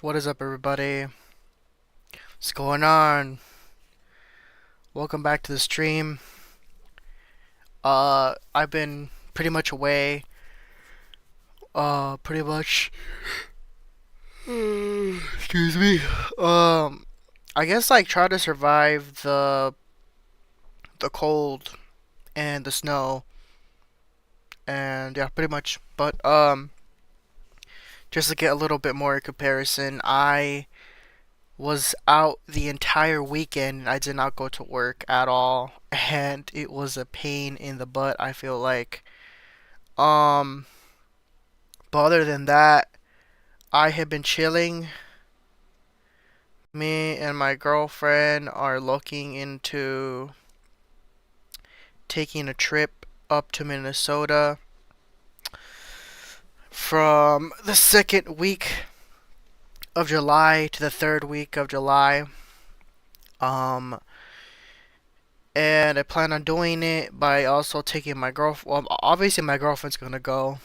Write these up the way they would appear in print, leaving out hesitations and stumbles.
What is up, everybody? What's going on? Welcome back to the stream. I've been pretty much away. Pretty much. Excuse me. I guess like try to survive the cold and the snow, and yeah, pretty much. But just to get a little bit more in comparison, I was out the entire weekend. I did not go to work at all, and it was a pain in the butt, I feel like. Um, but other than that, I have been chilling. Me and my girlfriend are looking into taking a trip up to Minnesota from the second week of July to the third week of July. Um, and I plan on doing it by also taking my girlfriend. Well, obviously my girlfriend's gonna go.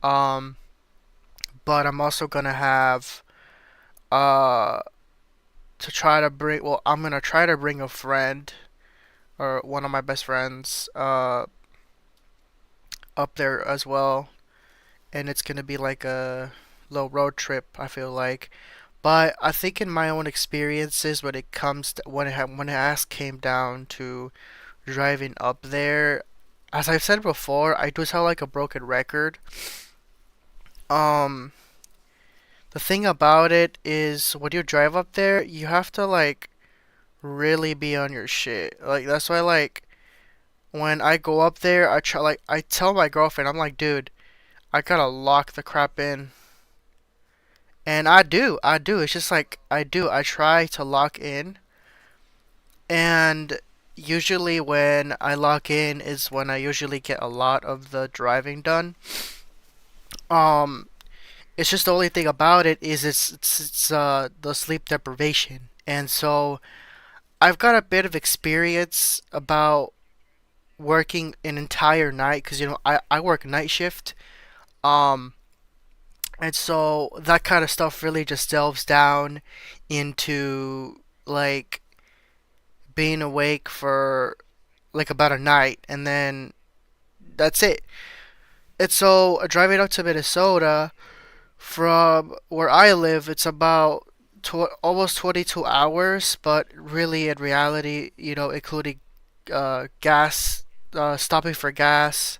Um, but I'm also gonna have uh to try to bring. Well, I'm gonna try to bring a friend or one of my best friends up there as well, and it's gonna be like a little road trip. I feel like. But I think in my own experiences, when it comes to, when it has came down to driving up there, as I've said before, I do sound like a broken record. Um, the thing about it is when you drive up there, you have to like really be on your shit. Like that's why like when I go up there, I tell my girlfriend, I'm like, dude, I gotta lock the crap in. And I do. It's just like I do. I try to lock in, and usually when I lock in is when I usually get a lot of the driving done. Um, it's just the only thing about it is it's the sleep deprivation, and so I've got a bit of experience about working an entire night because I work night shift. Um, and so that kind of stuff really just delves down into like being awake for like about a night and then that's it. And so driving up to Minnesota from where I live, it's about almost 22 hours, but really in reality, including gas, stopping for gas,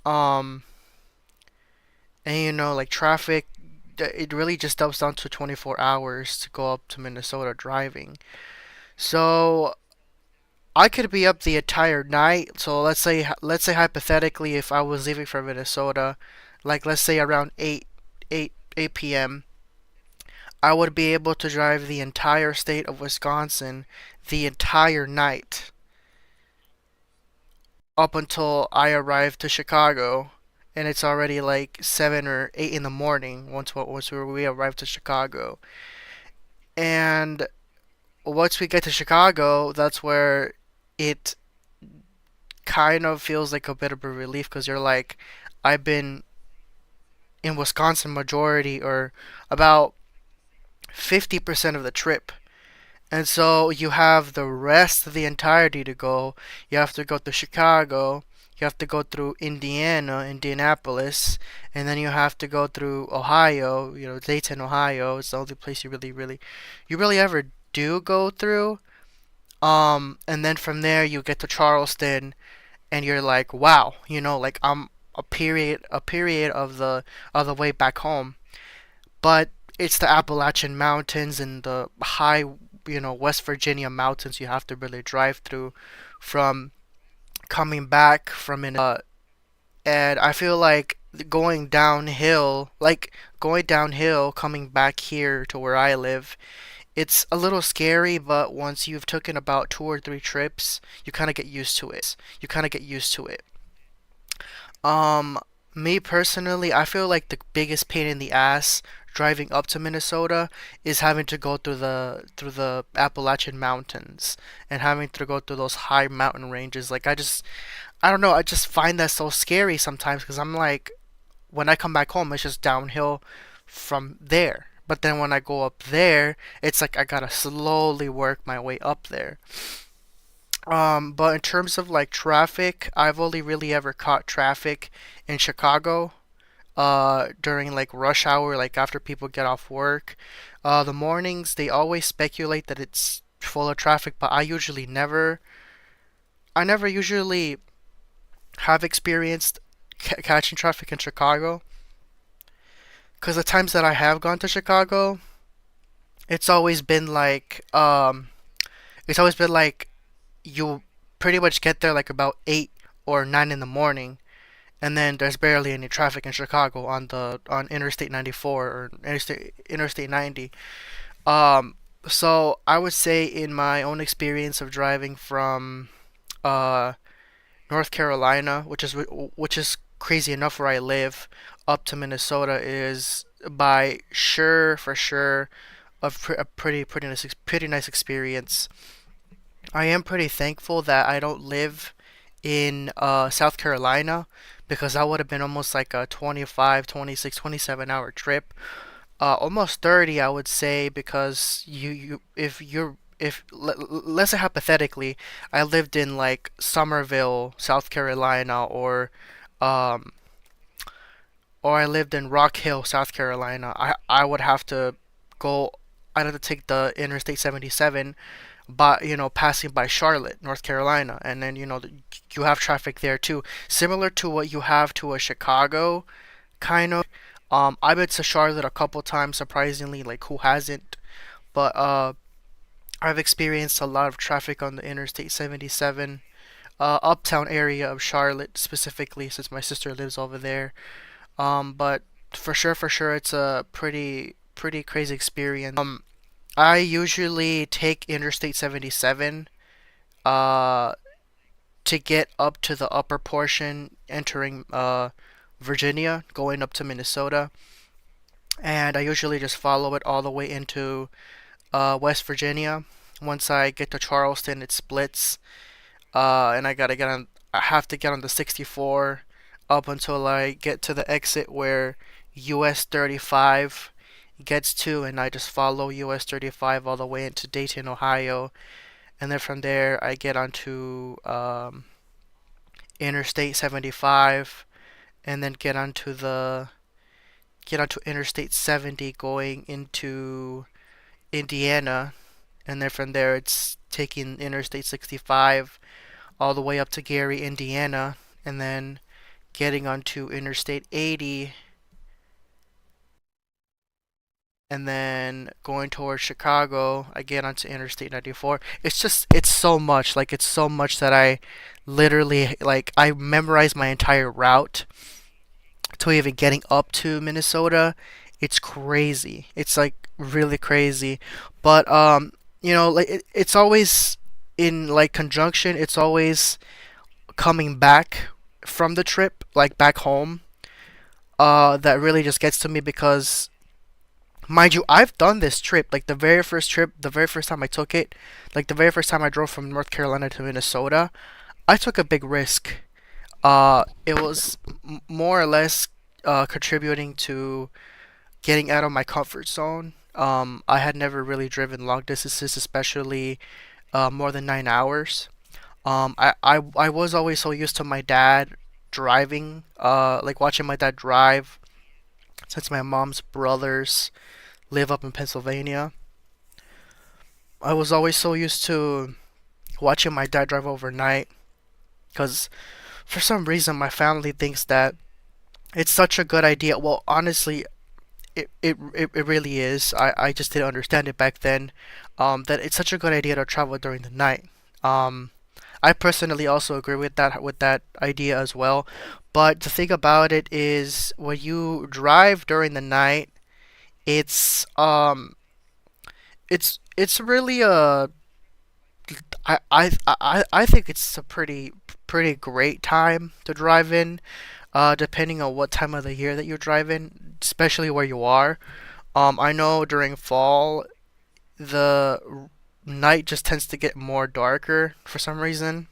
um, and like traffic, it really just dumps down to 24 hours to go up to Minnesota driving. So I could be up the entire night. So let's say hypothetically, if I was leaving from Minnesota, like let's say around 8 p.m., I would be able to drive the entire state of Wisconsin the entire night up until I arrive to Chicago, and it's already like 7 or 8 in the morning once we arrive to Chicago. And once we get to Chicago, that's where it kind of feels like a bit of a relief because you're like, I've been in Wisconsin majority or about 50% of the trip. And so you have the rest of the entirety to go. You have to go to Chicago. You have to go through Indiana, Indianapolis, and then you have to go through Ohio. Dayton, Ohio. It's the only place you really ever do go through. And then from there you get to Charleston, and you're like, wow, like I'm a period of the way back home. But it's the Appalachian Mountains and the high, West Virginia mountains you have to really drive through from coming back from and I feel like going downhill coming back here to where I live, it's a little scary, but once you've taken about 2 or 3 trips, you kind of get used to it. You kind of get used to it. Um, Me personally, I feel like the biggest pain in the ass driving up to Minnesota is having to go through the Appalachian Mountains and having to go through those high mountain ranges. Like I don't know, I just find that so scary sometimes because I'm like when I come back home, it's just downhill from there. But then when I go up there, it's like I gotta slowly work my way up there. But in terms of like traffic, I've only really ever caught traffic in Chicago during like rush hour, like after people get off work. The mornings, they always speculate that it's full of traffic, but I never usually have experienced catching traffic in Chicago. Because the times that I have gone to Chicago, it's always been it's always been like you pretty much get there like about 8 or 9 in the morning, and then there's barely any traffic in Chicago on Interstate 94 or Interstate 90. So I would say in my own experience of driving from uh North Carolina, which is crazy enough where I live, up to Minnesota is by sure for sure a pretty nice experience. I am pretty thankful that I don't live in South Carolina because that would have been almost like a 25, 26, 27 hour trip. Almost 30, I would say, because let's say hypothetically, I lived in like Somerville, South Carolina, um, or I lived in Rock Hill, South Carolina. I would have to go. I'd have to take the Interstate 77, but passing by Charlotte, North Carolina, and then you have traffic there too, similar to what you have to a Chicago, kind of. I've been to Charlotte a couple times, surprisingly. Like, who hasn't? But I've experienced a lot of traffic on the Interstate 77, uptown area of Charlotte specifically, since my sister lives over there. But for sure, it's a pretty crazy experience. I usually take Interstate 77 uh to get up to the upper portion, entering Virginia, going up to Minnesota, and I usually just follow it all the way into West Virginia. Once I get to Charleston, it splits, and I have to get on the 64 up until I get to the exit where US 35 gets to, and I just follow US 35 all the way into Dayton, Ohio, and then from there I Interstate 75, and then get onto Interstate 70 going into Indiana, and then from there it's taking Interstate 65 all the way up to Gary, Indiana, and then getting onto Interstate 80, and then going towards Chicago, I get onto Interstate 94. It's so much, like it's so much that I literally like I memorized my entire route to even getting up to Minnesota. It's crazy. It's like really crazy. But like it's always in like conjunction, it's always coming back from the trip, like back home. That really just gets to me because mind you, I've done this trip, like the very first trip, the very first time I took it, like the very first time I drove from North Carolina to Minnesota, I took a big risk. It was more or less contributing to getting out of my comfort zone. I had never really driven long distances, especially more than 9 hours. I was always so used to my dad driving, like watching my dad drive, since my mom's brothers live up in Pennsylvania. I was always so used to watching my dad drive overnight because for some reason my family thinks that it's such a good idea. Well, honestly, it really is. I just didn't understand it back then. That it's such a good idea to travel during the night. Um, I personally also agree with that idea as well. But the thing about it is, when you drive during the night, it's it's really I think it's a pretty great time to drive in, depending on what time of the year that you're driving, especially where you are. I know during fall the night just tends to get more darker for some reason.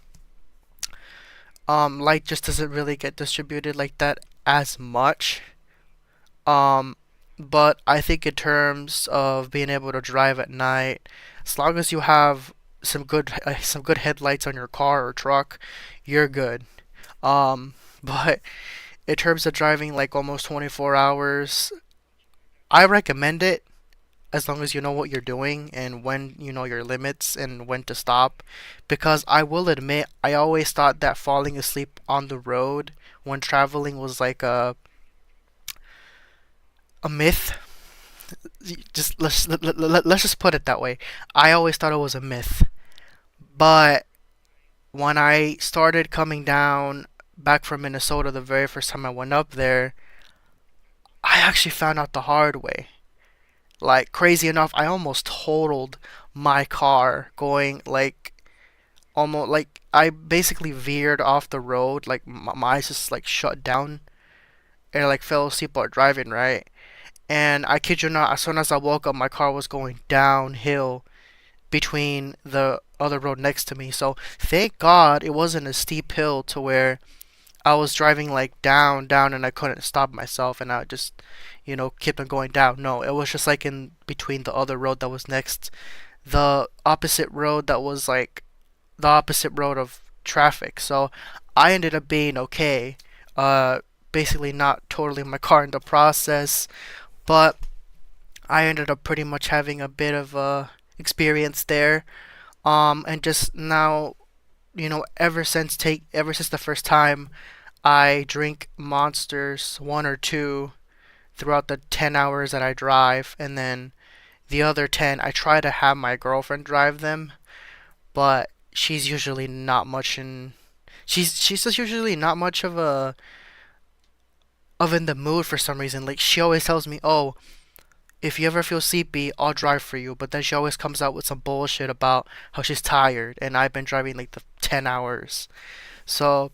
Light just doesn't really get distributed like that as much. Um, But I think in terms of being able to drive at night, as long as you have some good headlights on your car or truck, you're good. But in terms of driving like almost 24 hours, I recommend it as long as you know what you're doing and when you know your limits and when to stop. Because I will admit, I always thought that falling asleep on the road when traveling was like a myth. Just let's just put it that way. I always thought it was a myth. But when I started coming down back from Minnesota the very first time I went up there, I actually found out the hard way. Like crazy enough, I almost totaled my car going like almost like I basically veered off the road, like my eyes just like shut down and I, like fell asleep while driving, right? And I kid you not, as soon as I woke up, my car was going downhill between the other road next to me. So thank God it wasn't a steep hill to where I was driving like down, and I couldn't stop myself, and I just, kept on going down. No, it was just like in between the other road that was next, the opposite road that was like the opposite road of traffic. So I ended up being okay. Uh, Basically not totally my car in the process, but I ended up pretty much having a bit of a experience there. And just now, ever since the first time I drink Monsters one or two throughout the 10 hours that I drive, and then the other 10 I try to have my girlfriend drive them, but she's just usually not much of in the mood for some reason. Like she always tells me, "Oh, if you ever feel sleepy, I'll drive for you." But then she always comes out with some bullshit about how she's tired, and I've been driving like the 10 hours. So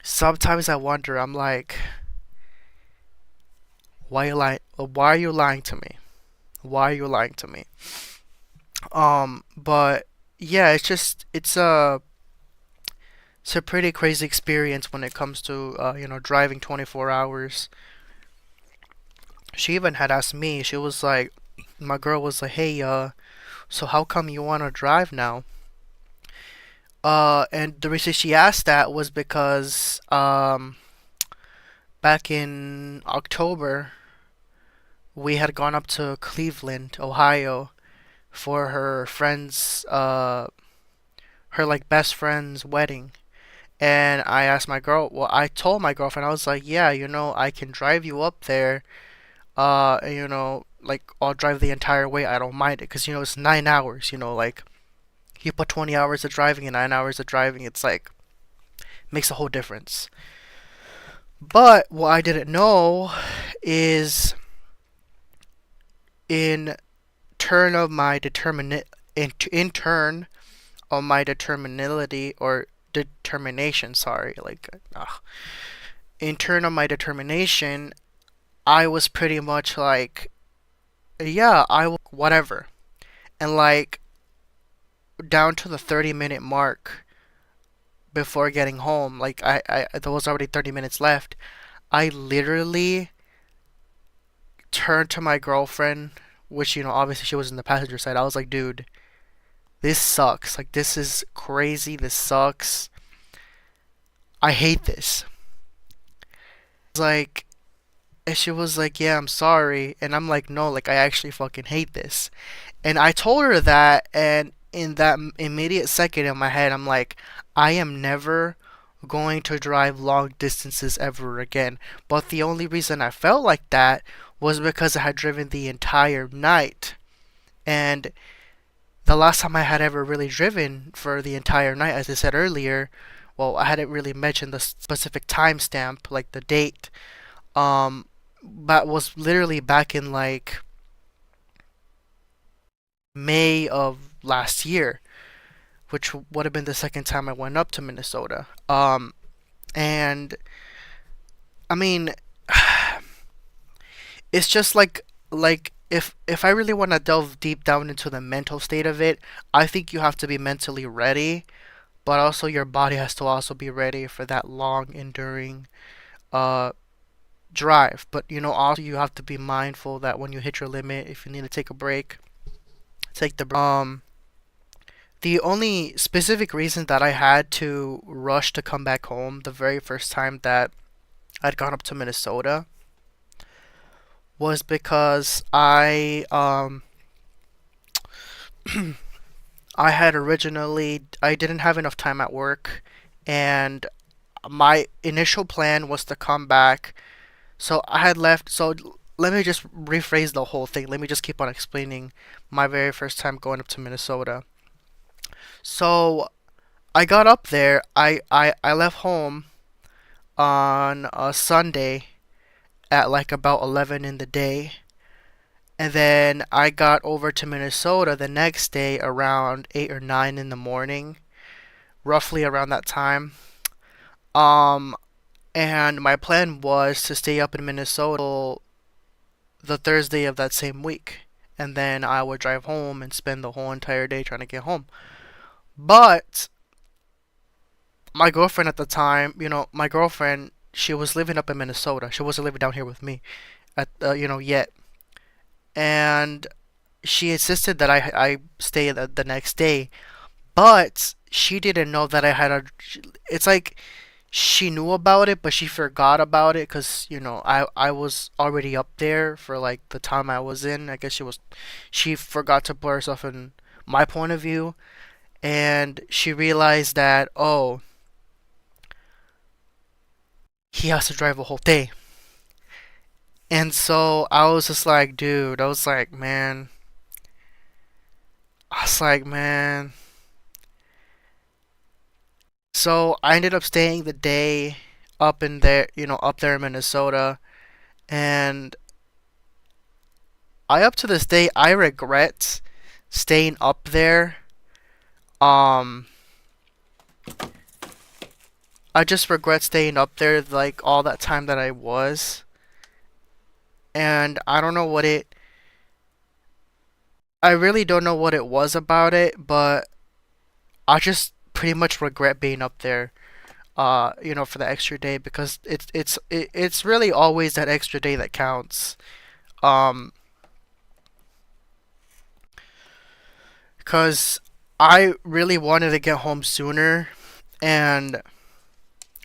sometimes I wonder, I'm like, why you lying? Why are you lying to me? Why are you lying to me? But yeah, it's a pretty crazy experience when it comes to driving 24 hours. She even had asked me. She was like, my girl was like, "Hey, so how come you want to drive now?" And the reason she asked that was because back in October we had gone up to Cleveland, Ohio, for her like best friend's wedding. And I told my girlfriend, I was like, yeah, I can drive you up there. And, like I'll drive the entire way. I don't mind it because it's 9 hours. Like you put 20 hours of driving and 9 hours of driving, it's like makes a whole difference. But what I didn't know is in turn of my in turn of my determinability or determination, sorry, like in turn of my determination, I was pretty much like, yeah, I will whatever. And like down to the 30-minute mark before getting home, like there was already 30 minutes left. I literally turned to my girlfriend, which obviously she was in the passenger side. I was like, dude, this sucks. Like this is crazy. This sucks. I hate this. Like, and she was like, yeah, I'm sorry. And I'm like, no, like I actually fucking hate this. And I told her that, and in that immediate second in my head, I'm like, I am never going to drive long distances ever again. But the only reason I felt like that was because I had driven the entire night. And the last time I had ever really driven for the entire night, as I said earlier, well, I hadn't really mentioned the specific timestamp, like the date. Um, that was literally back in like May of last year, which would have been the second time I went up to Minnesota. And I mean, it's just like if I really want to delve deep down into the mental state of it, I think you have to be mentally ready, but also your body has to also be ready for that long enduring uh drive, but also you have to be mindful that when you hit your limit, if you need to take a break, take the break. The only specific reason that I had to rush to come back home the very first time that I'd gone up to Minnesota was because I didn't have enough time at work, and my initial plan was to come back. So I had left. So let me just rephrase the whole thing. Let me just keep on explaining my very first time going up to Minnesota. So I got up there. I left home on a Sunday at like about 11 in the day. And then I got over to Minnesota the next day around 8 or 9 in the morning, roughly around that time. Um, and my plan was to stay up in Minnesota the Thursday of that same week. And then I would drive home and spend the whole entire day trying to get home. But my girlfriend at the time, my girlfriend, she was living up in Minnesota. She wasn't living down here with me yet. And she insisted that I stay the next day, but she didn't know that I had a. It's like she knew about it, but she forgot about it because I was already up there for like the time I was in. I guess she forgot to put herself in my point of view, and she realized that, oh, he has to drive a whole day. And so I was just like, dude, I was like, man. So I ended up staying the day up in there, up there in Minnesota, and up to this day I regret staying up there. Um, I just regret staying up there like all that time that I was, and I really don't know what it was about it, but I just pretty much regret being up there. For the extra day because it's really always that extra day that counts. Um, because I really wanted to get home sooner, and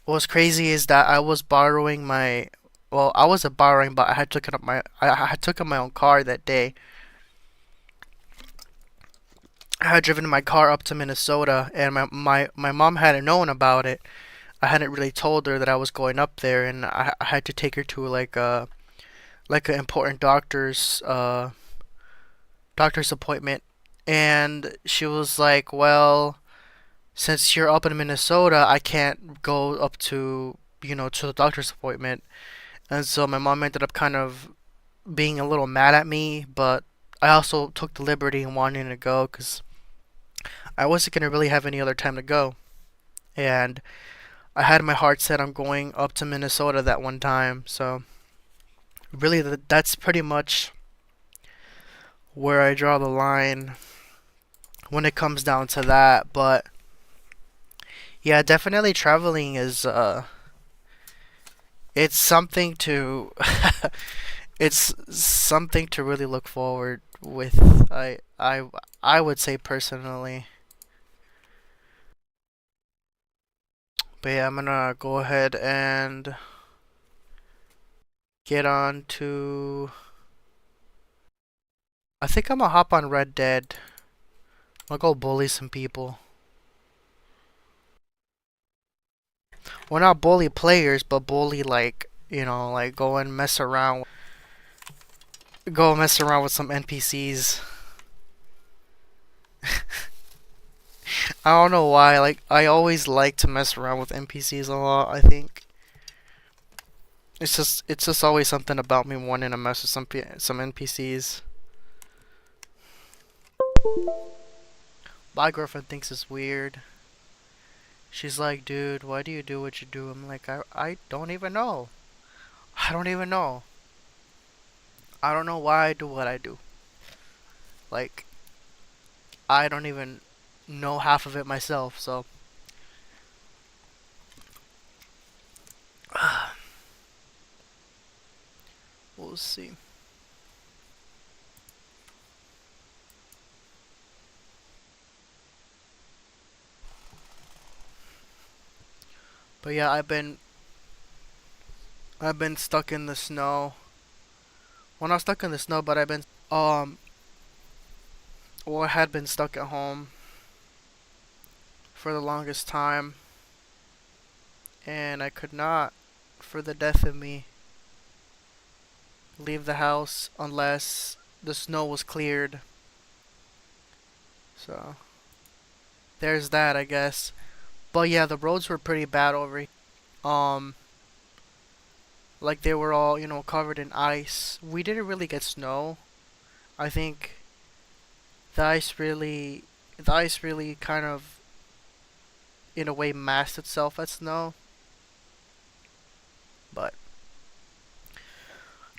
what's crazy is that I was borrowing my, well, I wasn't borrowing, but I had taken my own car that day. I had driven my car up to Minnesota, and my mom hadn't known about it. I hadn't really told her that I was going up there, and I had to take her to like an important doctor's appointment, and she was like, "Well, since you're up in Minnesota, I can't go up to to the doctor's appointment." And so my mom ended up kind of being a little mad at me, but I also took the liberty in wanting to go because I wasn't gonna really have any other time to go, and I had my heart set on going up to Minnesota that one time. So really, that's pretty much where I draw the line when it comes down to that. But yeah, definitely traveling is it's something to it's something to really look forward with. I would say personally. But yeah, I'm gonna go ahead and get on to. I think I'm gonna hop on Red Dead. I'll go bully some people. Well, not bully players, but bully like like go mess around with some NPCs. I don't know why. Like I always like to mess around with NPCs a lot. I think it's just always something about me wanting to mess with some NPCs. My girlfriend thinks it's weird. She's like, dude, why do you do what you do? I'm like, I don't even know. I don't even know. I don't know why I do what I do. Like, I don't even know half of it myself, so. We'll see. But yeah, I've been stuck in the snow. Well, not stuck in the snow, but I had been stuck at home for the longest time, and I could not, for the death of me, leave the house unless the snow was cleared. So there's that, I guess. But yeah, the roads were pretty bad over here. Um, like they were all, covered in ice. We didn't really get snow. I think the ice really, the ice really kind of, in a way, masked itself as snow. But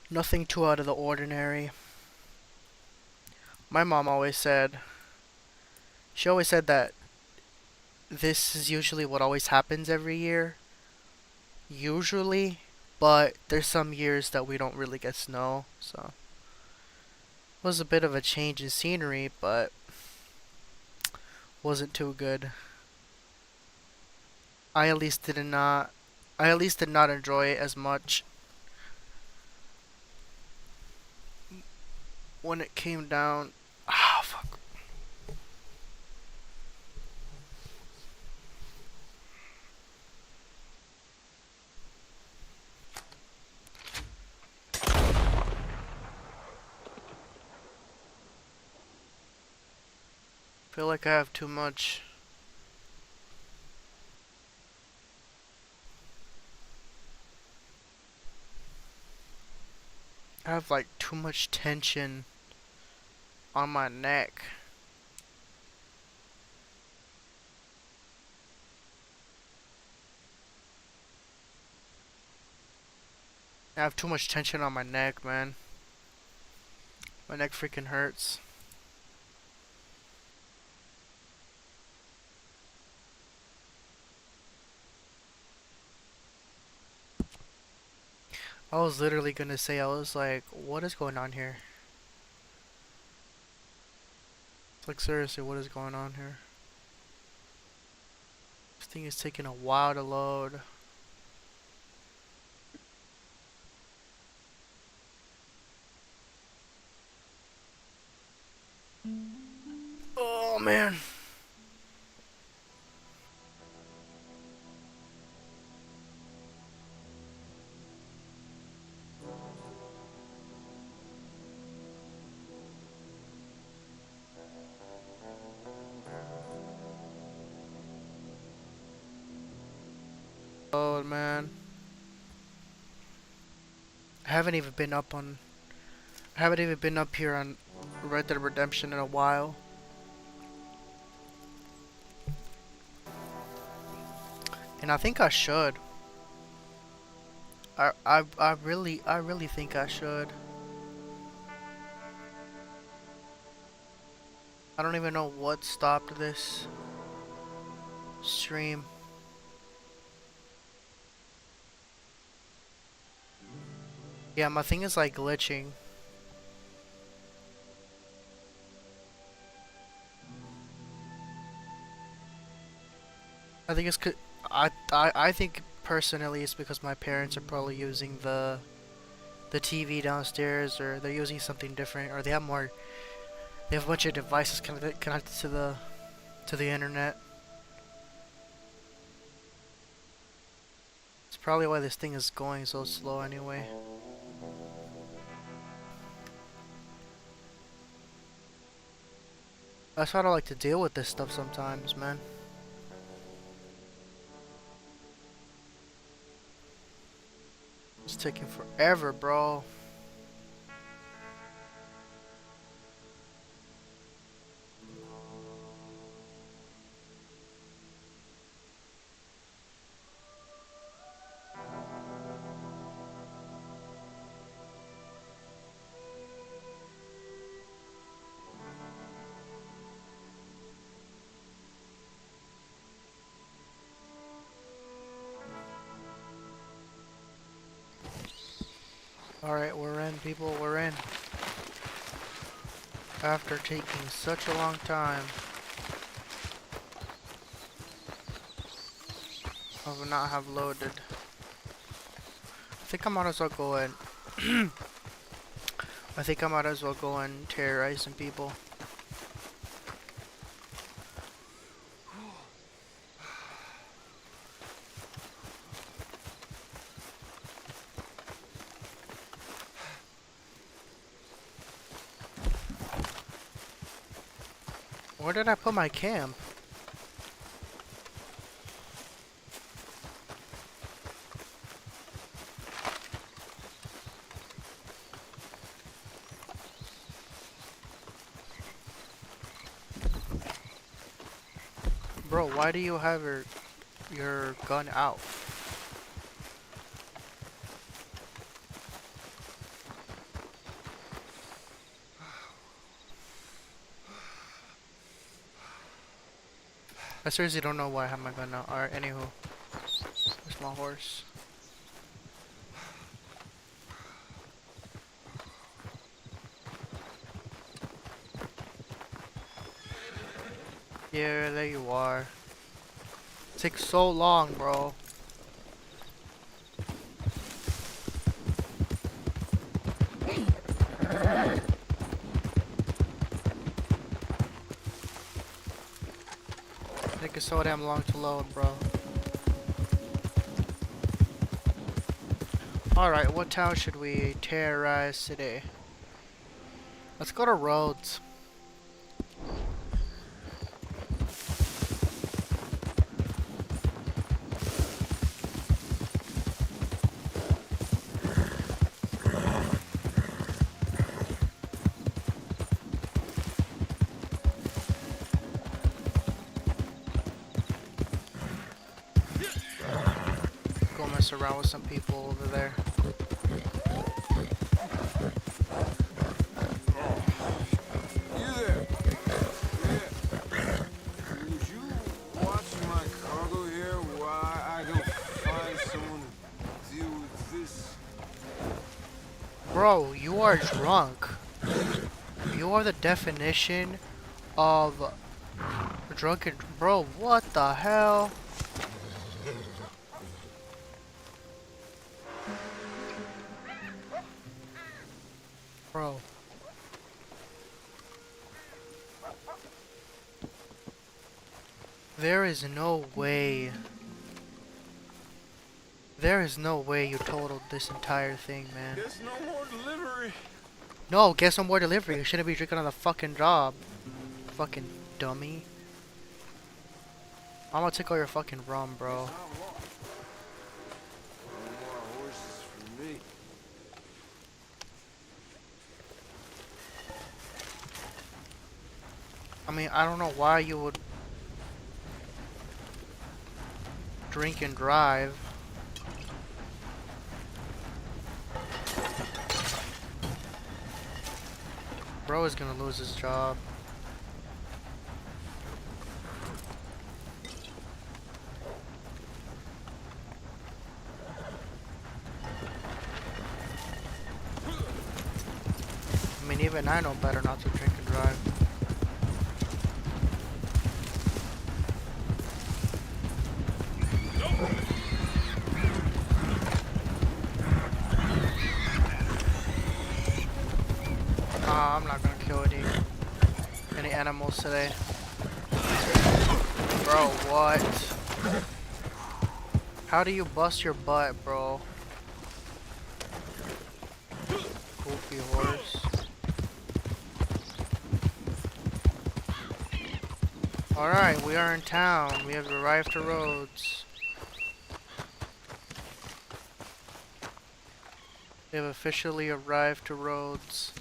nothing too out of the ordinary. My mom always said, she always said that this is usually what always happens every year. Usually, but there's some years that we don't really get snow, so it was a bit of a change in scenery, but wasn't too good. I at least did not I at least did not enjoy it as much when it came down. Ah, fuck. Feel like I have too much. I have like too much tension on my neck. I have too much tension on my neck, man. My neck freaking hurts. I was literally gonna say, I was like, what is going on here? Like, seriously, what is going on here? This thing is taking a while to load. Oh, man. Oh, man. I haven't even been up on. I haven't even been up here on Red Dead Redemption in a while. And I think I should. I really think I should. I don't even know what stopped this stream. Yeah, my thing is like glitching. I think it's I think personally it's because my parents are probably using the TV downstairs, or they're using something different, or they have a bunch of devices connected to the internet. It's probably why this thing is going so slow anyway. That's why I don't like to deal with this stuff sometimes, man. It's taking forever, bro. Alright, we're in, people, we're in. After taking such a long time of not have loaded. I think I might as well go and I think I might as well go and terrorize some people. Where did I put my camp? Bro, why do you have your gun out? I seriously don't know why I have my gun out. Alright, anywho. Where's my horse? Yeah, there you are. It takes so long, bro. It takes so damn long to load, bro. Alright, what town should we terrorize today? Let's go to Rhodes. Go mess around with some people over there. You there? Yeah. Would you watch my cargo here while I go find someone to deal with this? Bro, you are drunk. You are the definition of drunken. Bro, what the hell? Bro. There is no way. There is no way you totaled this entire thing, man. Guess no more delivery. No, get some more delivery. You shouldn't be drinking on the fucking job. Fucking dummy. I'm gonna take all your fucking rum, bro. Not long. No more horses for me. I mean, I don't know why you would drink and drive. Bro is gonna lose his job. I mean, even I know better not to drink and drive. I'm not gonna kill any animals today. Bro, what? How do you bust your butt, bro? Goofy horse. Alright, we are in town. We have arrived to Rhodes. We have officially arrived to Rhodes.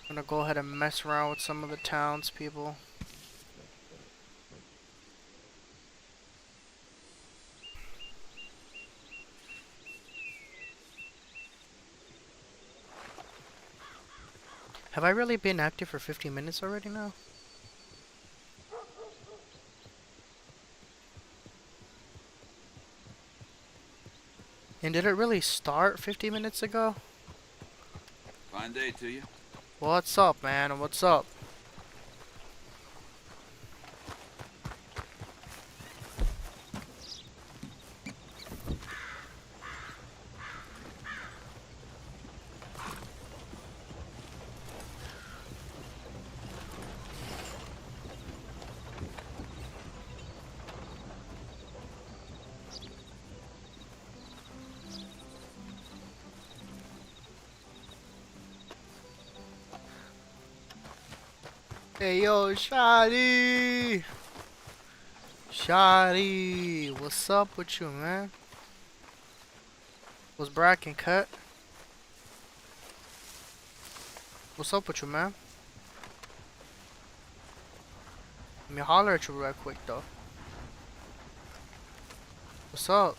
I'm gonna go ahead and mess around with some of the townspeople. Have I really been active for 15 minutes already now? And did it really start 50 minutes ago? Fine day to you. What's up, man? What's up? Hey yo, Shotty! Shotty! What's up with you, man? Was Bracken cut? What's up with you, man? Let me holler at you real quick, though. What's up?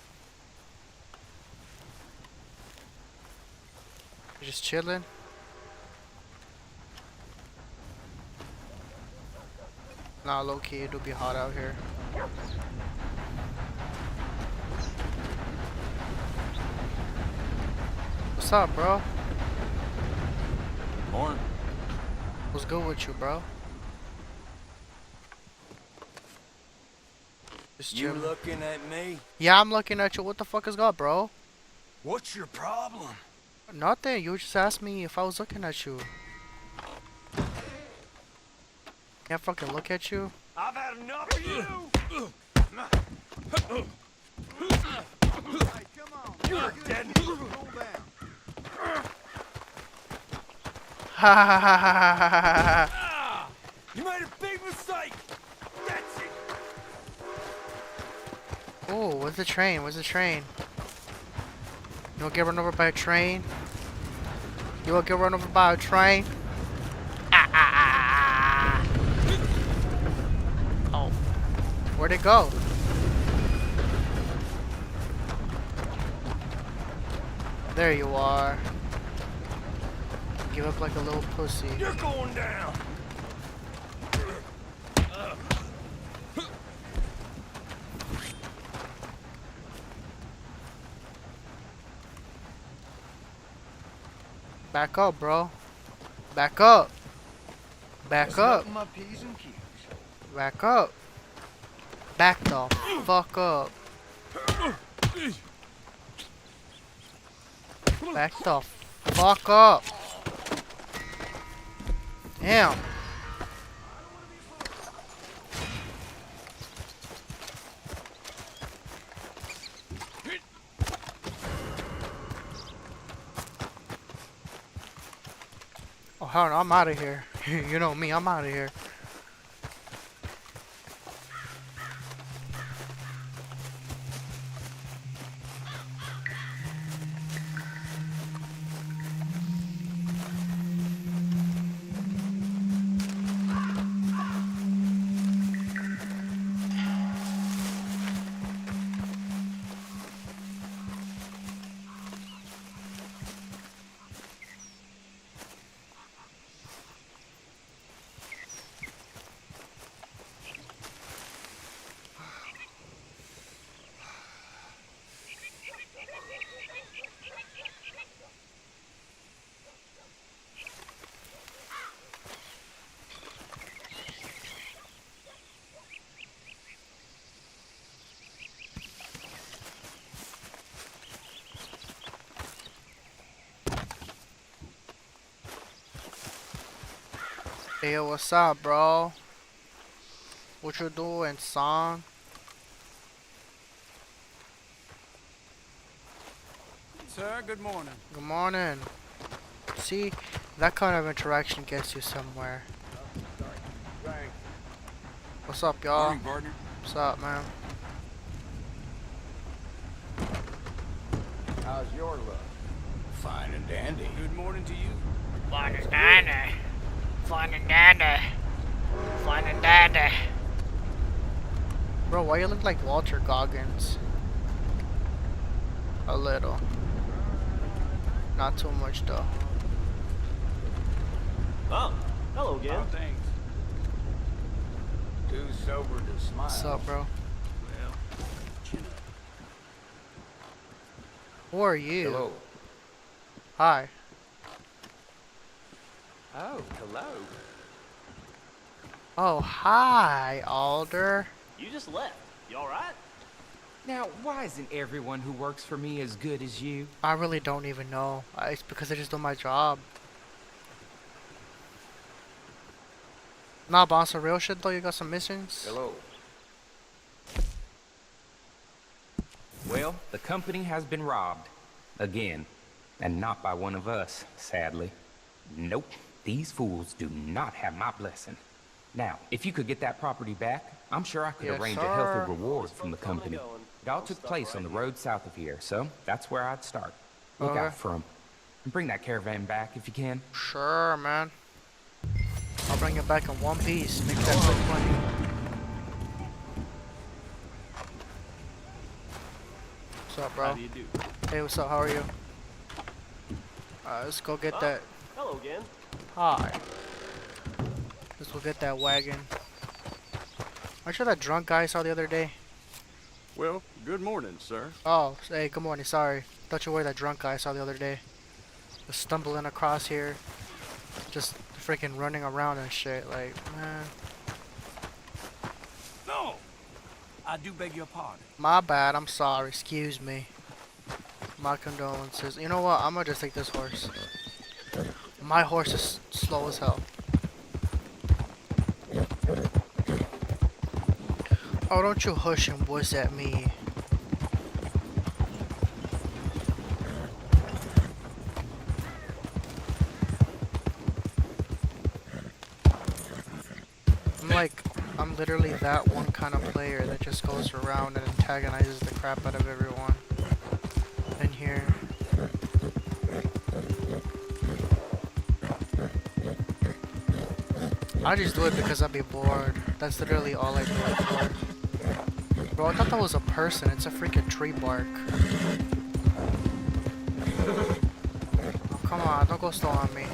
You just chilling? Nah, low key, it'll be hot out here. What's up, bro? Morning. What's good with you, bro? Just You chilling. looking at me? Yeah, I'm looking at you. What the fuck is up, bro? What's your problem? Nothing. You just asked me if I was looking at you. Can't fucking look at you. I've had enough of you! Hey, come on. You're dead. Ha ha ha ha ha ha ha. You made a big mistake! That's it! Oh, where's the train? Where's the train? You won't get run over by a train? You won't get run over by a train? Ah, ah, ah, ah. Oh. Where'd it go? There you are. Give up like a little pussy. You're going down! Back up, bro. Back up. Back up. My P's and Q's. Back up. Back the fuck up. Back the fuck up. Damn. Oh hell no, I'm out of here. You know me, I'm out of here. Hey, yo, what's up, bro? What you doing, son? Sir, good morning. Good morning. See, that kind of interaction gets you somewhere. What's up, y'all? Morning, partner. What's up, man? How's your luck? Fine and dandy. Good morning to you. Fine and dandy. Fine and dandy. Fine and dandy. Bro, why you look like Walter Goggins? A little. Not too much, though. Oh, hello again. How things? Too sober to smile. What's up, bro? Well, chin up. Who are you? Hello. Hi. Oh, hello. Oh, hi, Alder. You just left. You alright? Now, why isn't everyone who works for me as good as you? I really don't even know. It's because I just do my job. Nah, boss, some real shit though. You got some missions? Hello. Well, the company has been robbed. Again. And not by one of us, sadly. Nope. These fools do not have my blessing. Now, if you could get that property back, I'm sure I could Yes, arrange sir. a healthy reward from the Folks coming company. and going. It all Don't took stop place right on the here. road south of here, so that's where I'd start. Look Okay. out for 'em. And bring that caravan back if you can. Sure, man. I'll bring it back in one piece. Make that quick money. What's up, How bro? do you do? Hey, what's up? How are you? Let's go get that. Hello again. Hi. Let's go get that wagon. Aren't you that drunk guy I saw the other day? Well, good morning, sir. Oh, hey, good morning. Sorry. Thought you were that drunk guy I saw the other day. Just stumbling across here. Just freaking running around and shit. Like, man. No! I do beg your pardon. My bad. I'm sorry. Excuse me. My condolences. You know what? I'm gonna just take this horse. My horse is slow as hell. Oh, don't you hush and wuss at me. I'm literally that one kind of player that just goes around and antagonizes the crap out of everyone in here. I just do it because I'd be bored. That's literally all I do it for. Bro, I thought that was a person. It's a freaking tree bark. Oh, come on, don't go slow on me.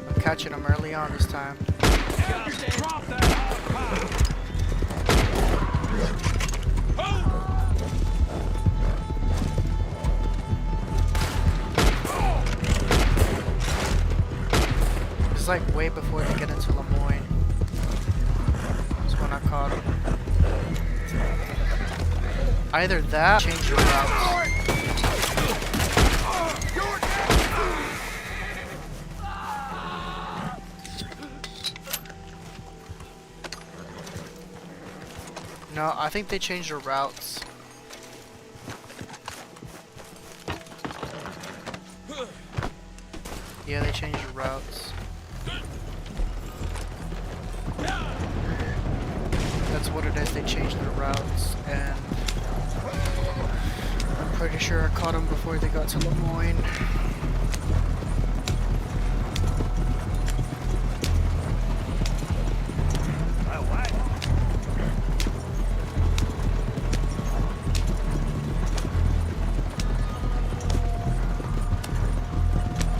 I'm catching him early on this time. Drop that hot It's like way before they get into Lemoyne. That's when I caught him. Either that, change your routes. No, I think they changed their routes. Yeah, they changed the routes. That's what it is, they changed the routes, and I'm pretty sure I caught them before they got to Lemoyne.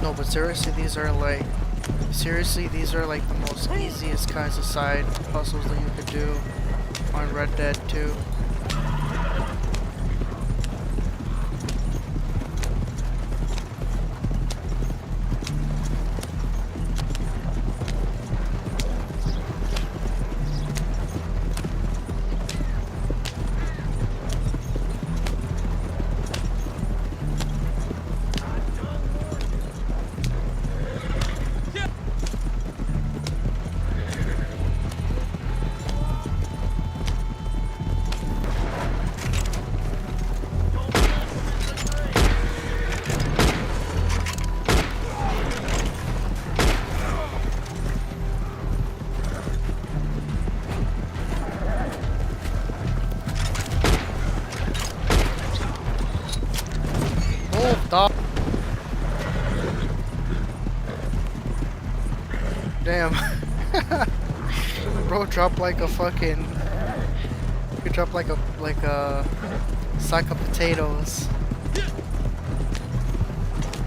No, but seriously, these are like the most easiest kinds of side hustles that you could do on Red Dead 2. Oh, dog. Damn. Bro dropped like a fucking... He dropped like a sack of potatoes.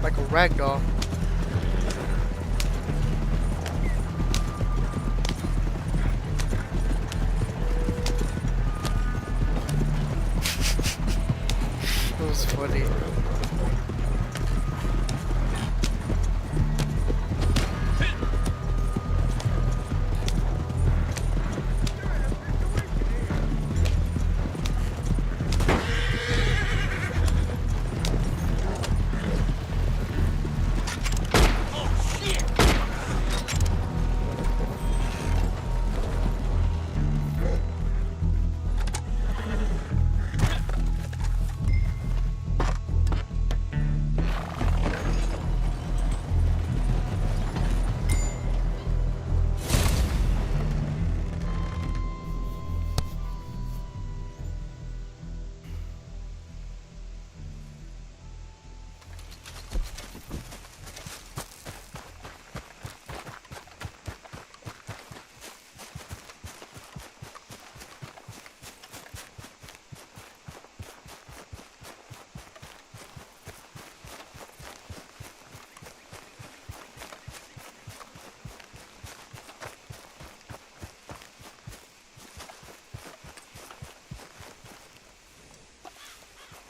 Like a ragdoll.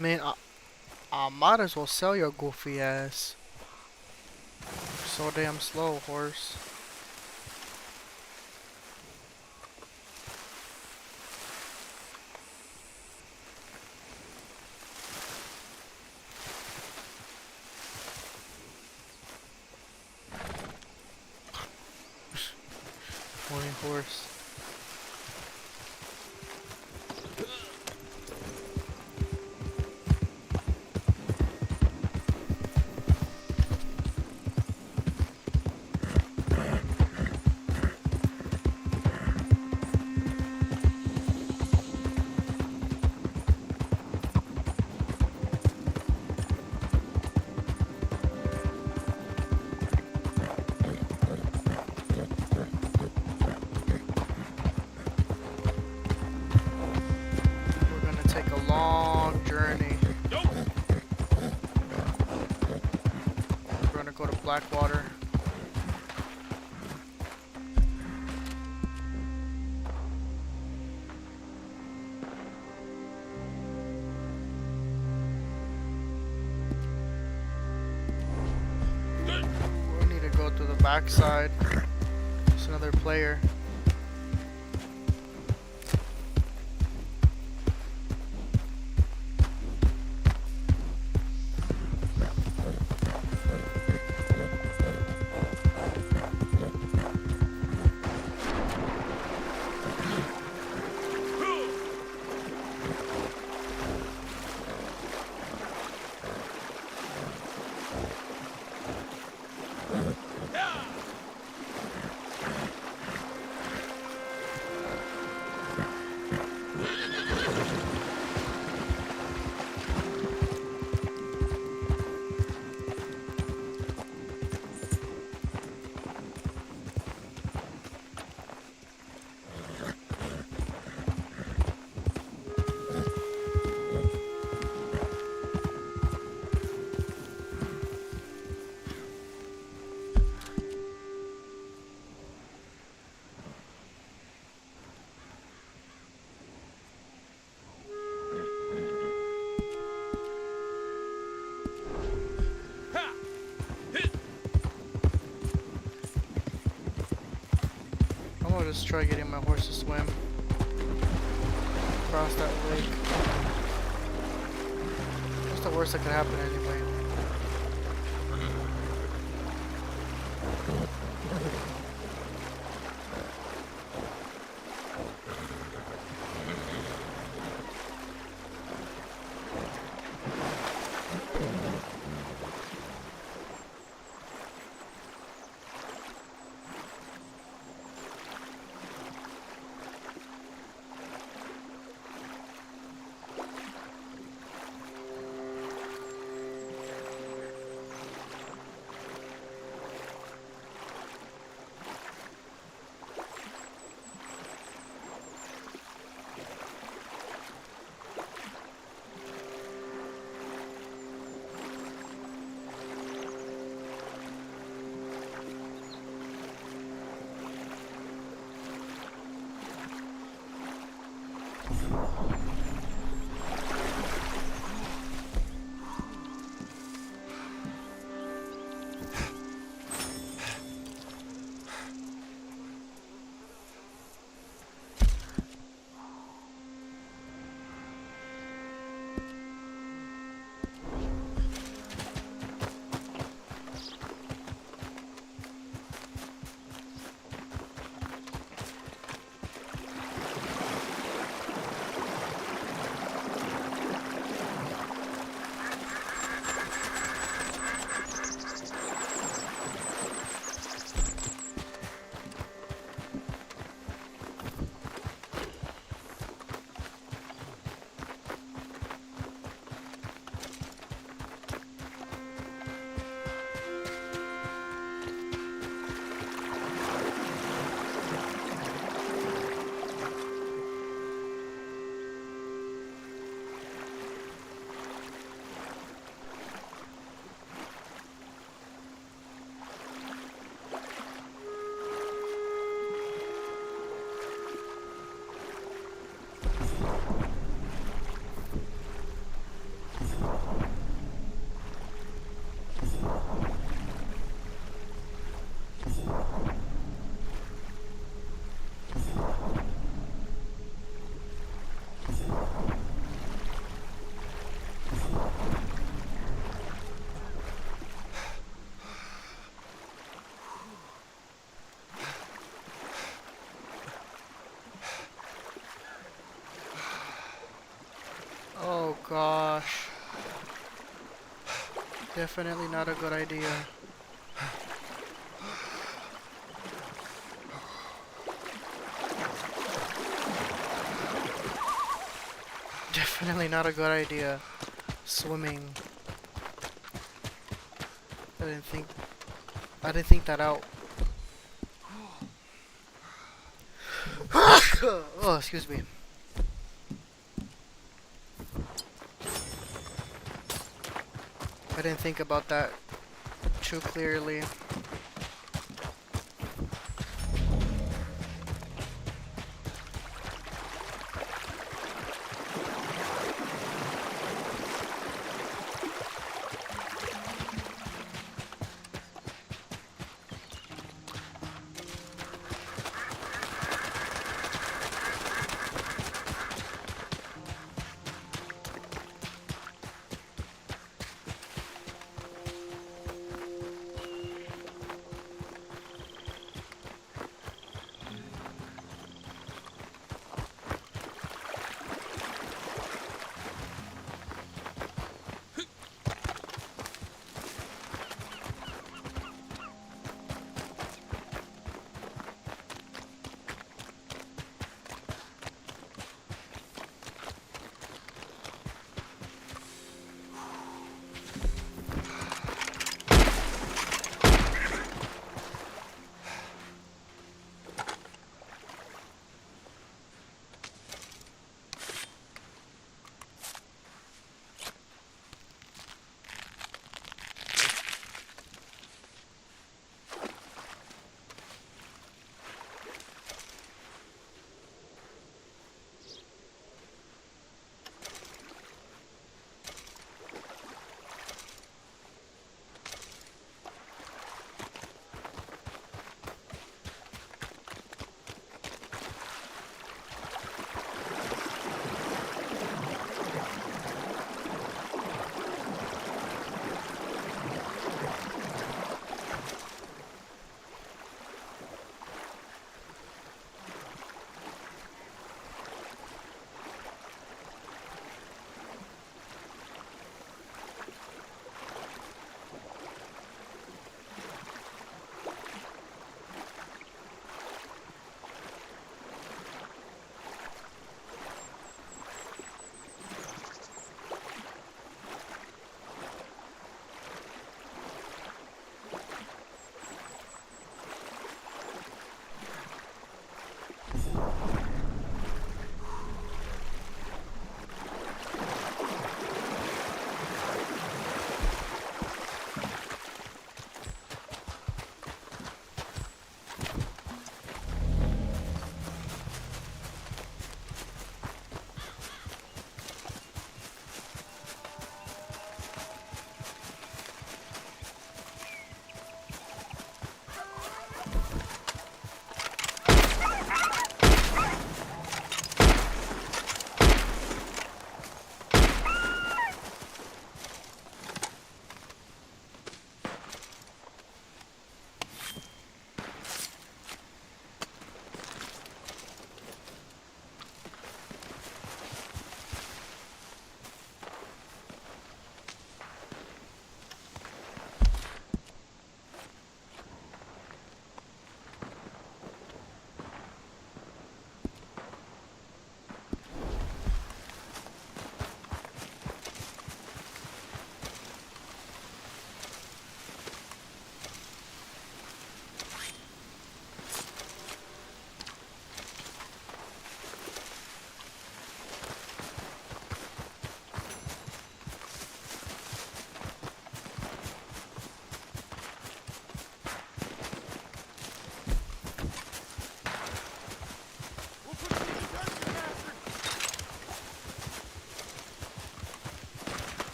Man, I might as well sell your goofy ass. So damn slow, horse. Morning horse. We're gonna take a long journey. We're gonna go to Blackwater. We need to go through the backside. It's another player. I'm gonna just try getting my horse to swim across that lake. What's the worst that could happen anyway? Oh gosh. Definitely not a good idea. Definitely not a good idea. Swimming. I didn't think that out. Oh, excuse me. I didn't think about that too clearly.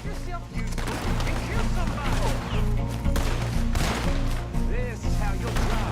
yourself useful and kill somebody. This is how you'll die.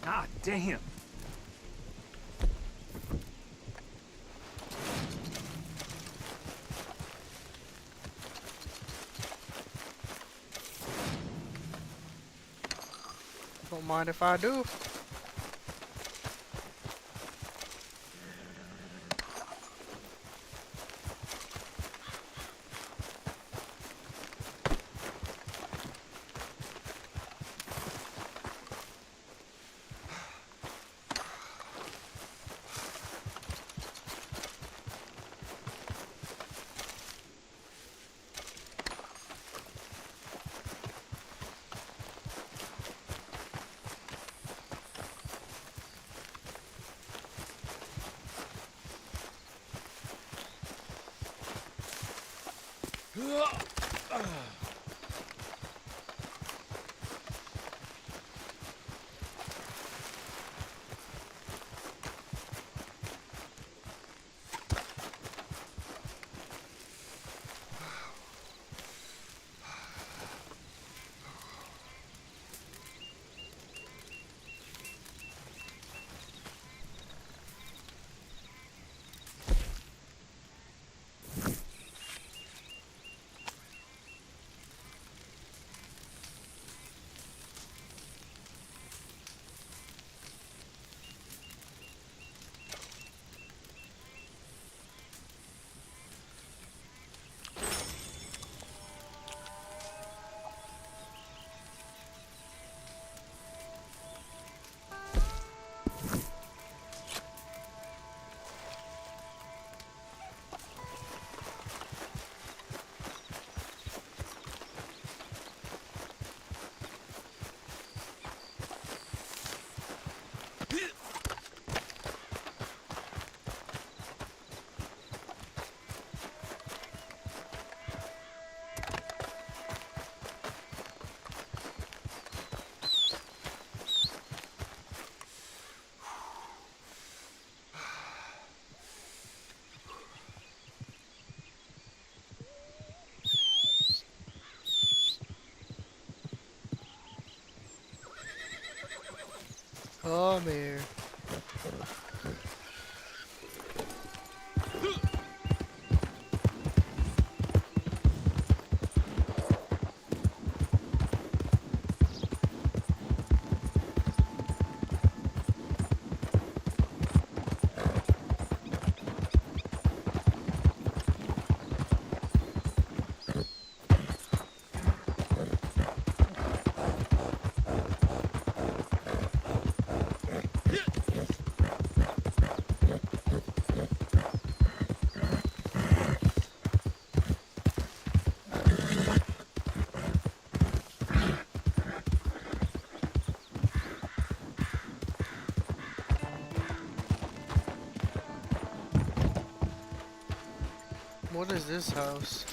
Ah, damn. Don't mind if I do. What is this house?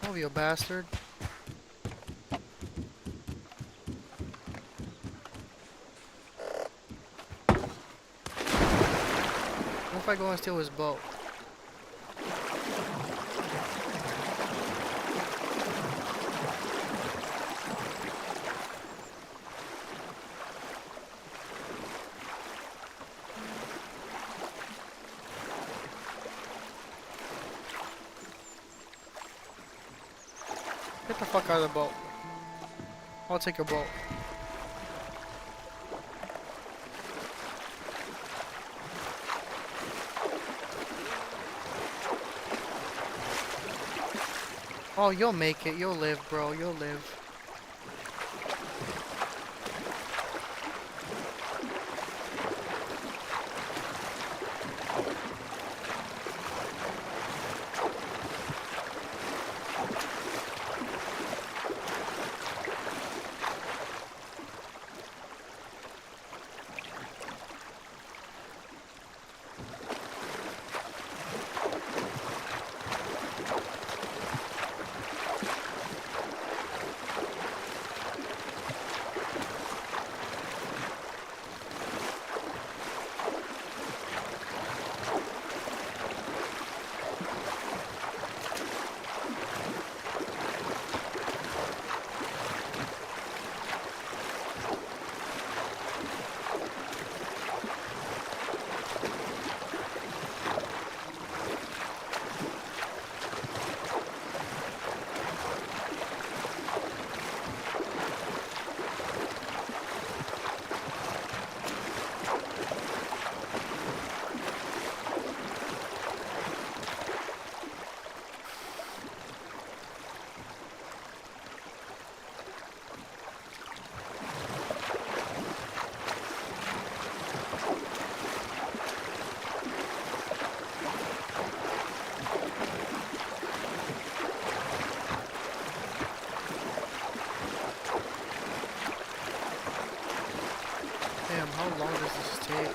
Oh, you bastard. What if I go and steal his boat? Get the fuck out of the boat. I'll take your boat. Oh, you'll make it. You'll live, bro. You'll live. Damn, how long does this take?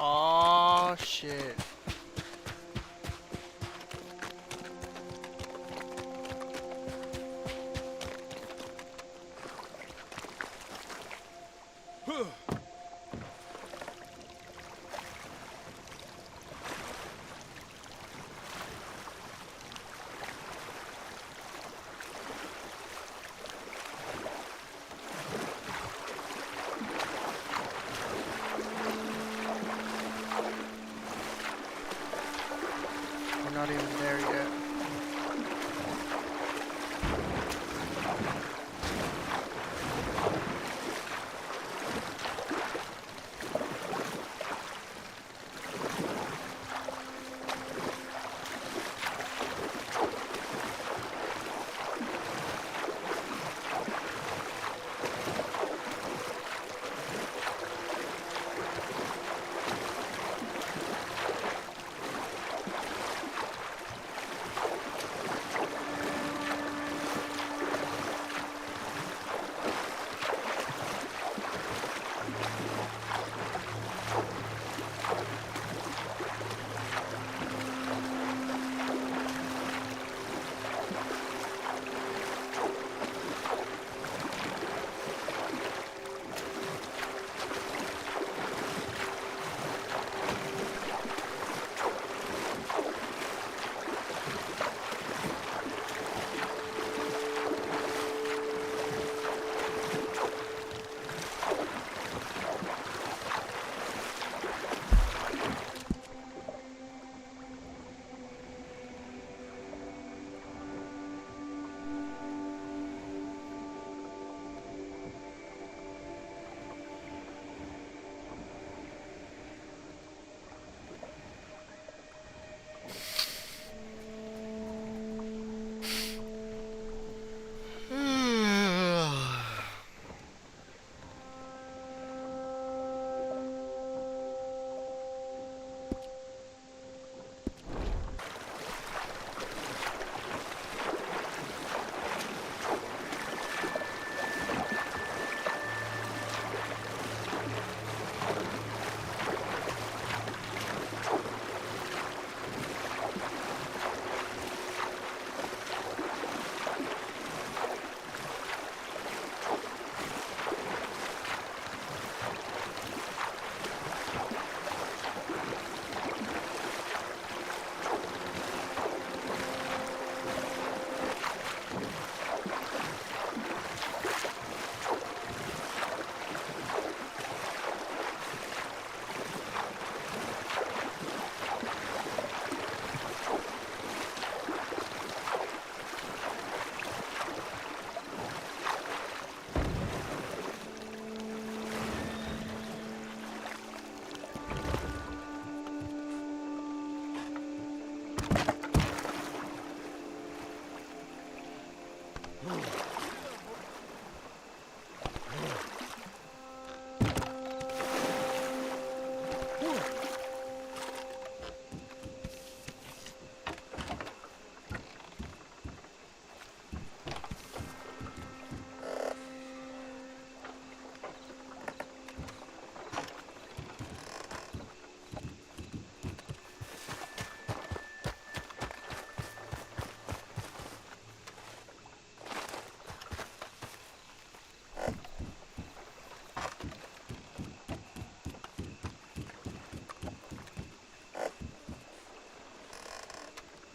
Oh shit. We're not even there yet.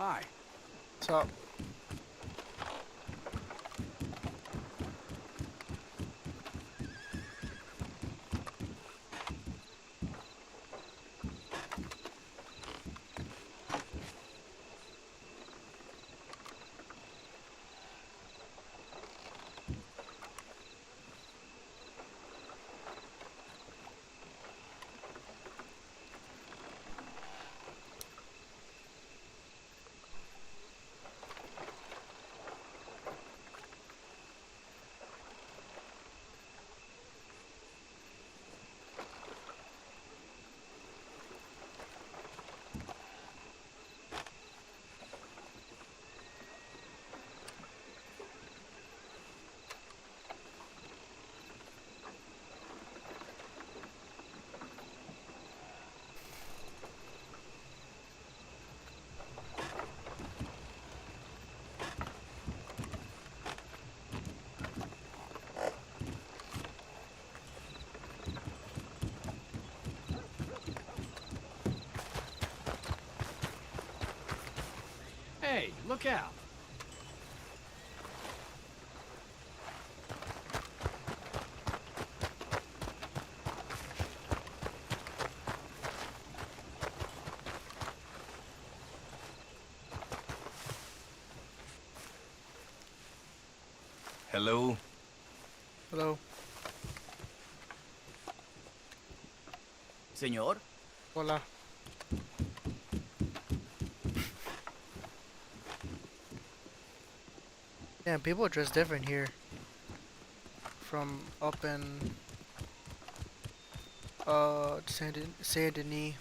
Hi. So, Hey, look out. Hello? hello. Señor, Hola. Yeah, people dress different here. From up in Saint Denis.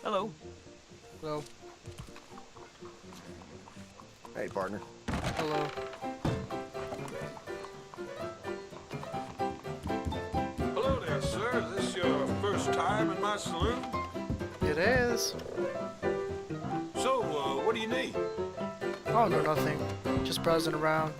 Hello. Hello. Hey, partner. Hello. Hello there, sir. Is this your first time in my saloon? It is. So, what do you need? Oh no, nothing. Just browsing around.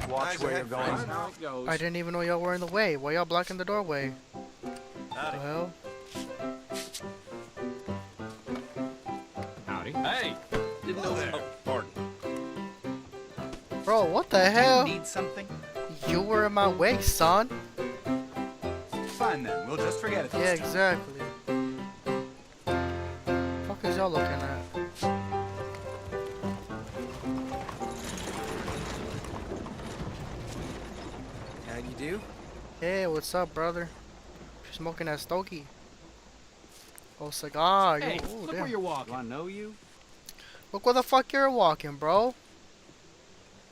Watch where you're going. How it goes. I didn't even know y'all were in the way. Why y'all blocking the doorway? The hell? Howdy. Hey, didn't know that. Pardon. Bro, what the hell? Need something? You were in my way, son. Fine then. We'll just forget it. Yeah, exactly. Fuck is y'all looking at? How do you do? Hey, what's up, brother? You smoking that stogie? Oh, cigar. hey, Ooh, look damn. where you're walking. Do I know you? Look where the fuck you're walking, bro.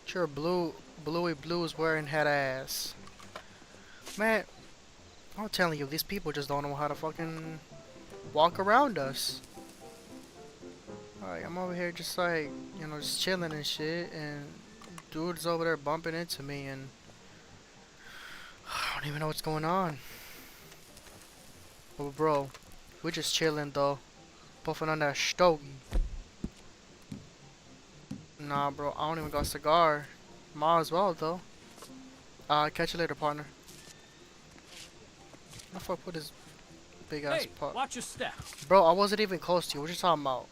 Sure, Bluey Blues wearing head ass. Man, I'm telling you, these people just don't know how to fucking walk around us. Alright, I'm over here just like, you know, just chilling and shit, and dude's over there bumping into me, and I don't even know what's going on. But bro, we're just chilling though, puffing on that stogie. Nah, bro, I don't even got a cigar. Might as well though. Catch you later, partner. Where the fuck put his big ass Hey, pot? watch your step. Bro, I wasn't even close to you. What you talking about?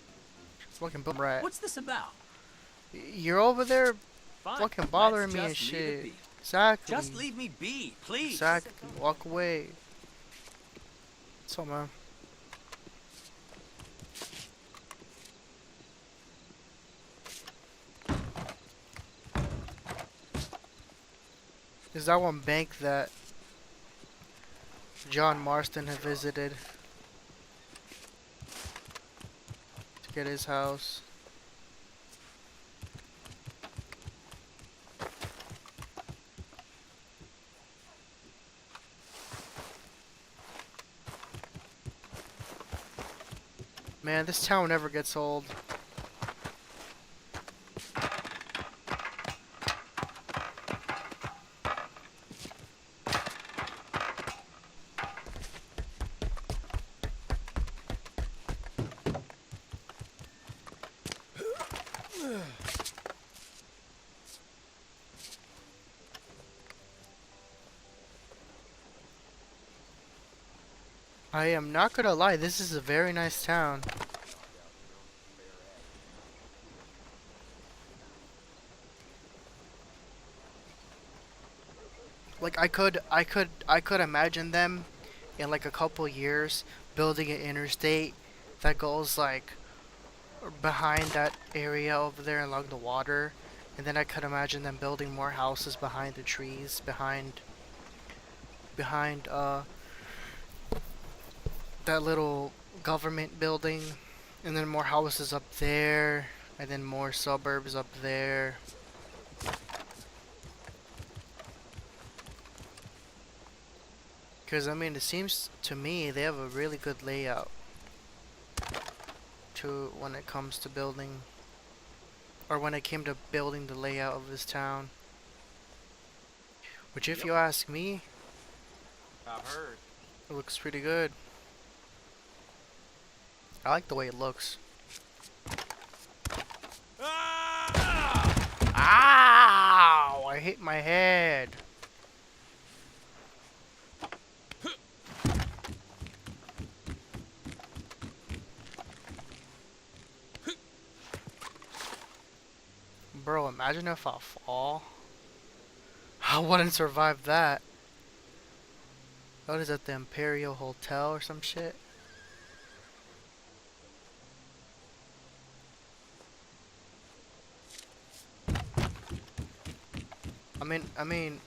Fucking bum rat. What's this about? You're over there Fine. fucking bothering let's me and just leave it shit. be. Exactly. Just leave me be, please. Exactly. Walk away. So man. Is that one bank that John Marston had visited to get his house? Man, this town never gets old. I am not gonna lie, this is a very nice town. Like I could imagine them in like a couple years building an interstate that goes like behind that area over there along the water, and then I could imagine them building more houses behind the trees, behind that little government building, and then more houses up there, and then more suburbs up there. Because I mean, it seems to me they have a really good layout to when it comes to building, or when it came to building the layout of this town. Which, if you ask me, I've heard. it looks pretty good. I like the way it looks. Ow! I hit my head. Bro, imagine if I fall. I wouldn't survive that. What is that, the Imperial Hotel or some shit? I mean.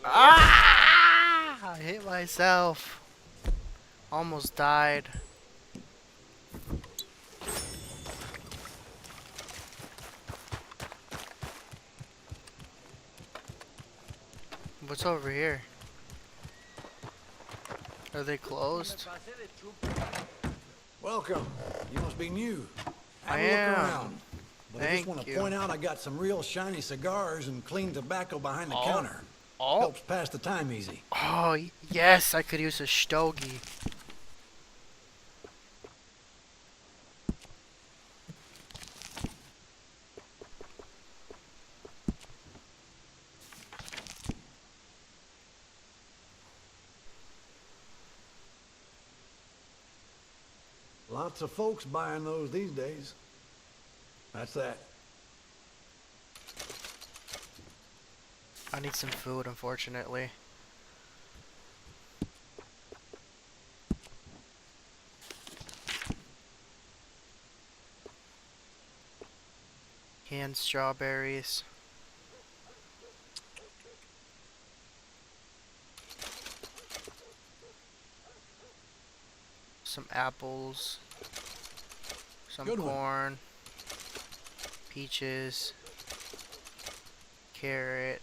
Ah! I hit myself. Almost died. What's over here? Are they closed? Welcome. You must be new. Have I a look am. around. But I just Thank want to you. point out I got some real shiny cigars and clean tobacco behind the counter. Oh, Helps pass the time easy. yes, I could use a stogie. Lots of folks buying those these days. That's that. I need some food, unfortunately. Canned strawberries. Some apples. Some Good one. corn. Peaches. Carrot.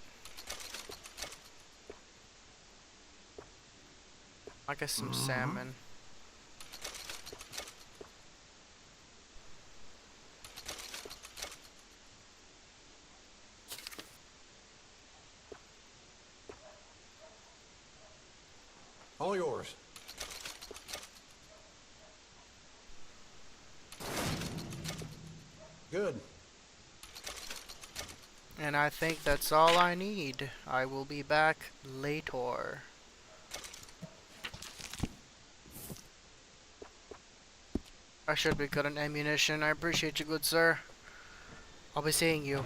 I guess some salmon. All yours. Good. And I think that's all I need. I will be back later. I should be good on ammunition. I appreciate you, good sir. I'll be seeing you.